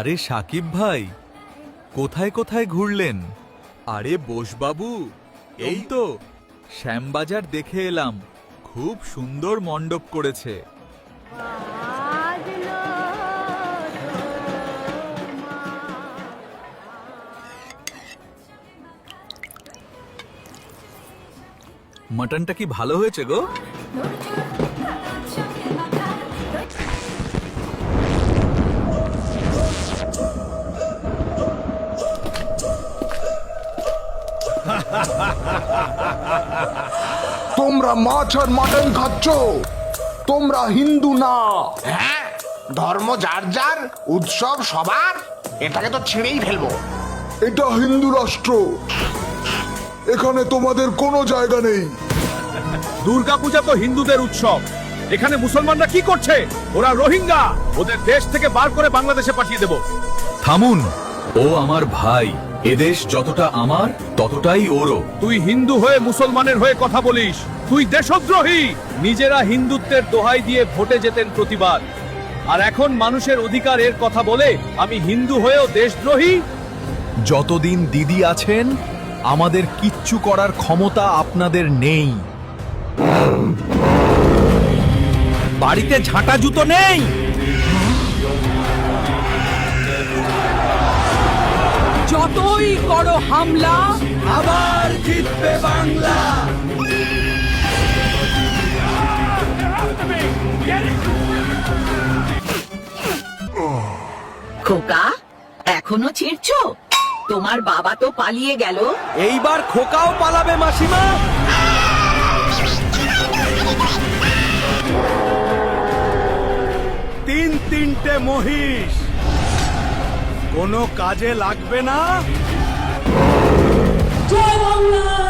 আরে সাকিব ভাই, কোথায় কোথায় ঘুরলেন? আরে বোসবাবু, এই তো শ্যামবাজার দেখে এলাম, খুব সুন্দর মণ্ডপ করেছে। মটনটা কি ভালো হয়েছে গো? তোমরা মাছ আর মাটন খাচ্ছ, তোমরা হিন্দু না। হ্যাঁ, ধর্ম যার যার, উৎসব সবার, এটাকে তো ছেড়েই ফেলবো। এটা হিন্দু রাষ্ট্র, এখানে তোমাদের কোনো জায়গা নেই। দুর্গাপূজা তো হিন্দুদের উৎসব, এখানে মুসলমানরা কি করছে? ওরা রোহিঙ্গা, ওদের দেশ থেকে বার করে বাংলাদেশে পাঠিয়ে দেব। থামুন, ও আমার ভাই, এদেশ যতটা আমার ততটাই ওরও। তুই হিন্দু হয়ে মুসলমানের হয়ে কথা বলিস, তুই দেশদ্রোহী। নিজেরা হিন্দুত্বের দোহাই দিয়ে ভোটে যেতেন প্রতিবার, আর এখন মানুষের অধিকারের কথা বলে আমি হিন্দু হয়েও দেশদ্রোহী। যতদিন দিদি আছেন, আমাদের কিচ্ছু করার ক্ষমতা আপনাদের নেই। বাড়িতে ঝাঁটা জুতো নেই। যতই করো হামলা, আবার জিতবে বাংলা। খোকা এখনো ছিড়ছো? তোমার বাবা তো পালিয়ে গেল। এইবার খোকাও পালাবে মাসিমা। তিনটে মহিষ কোনো কাজে লাগবে না। জয় বাংলা।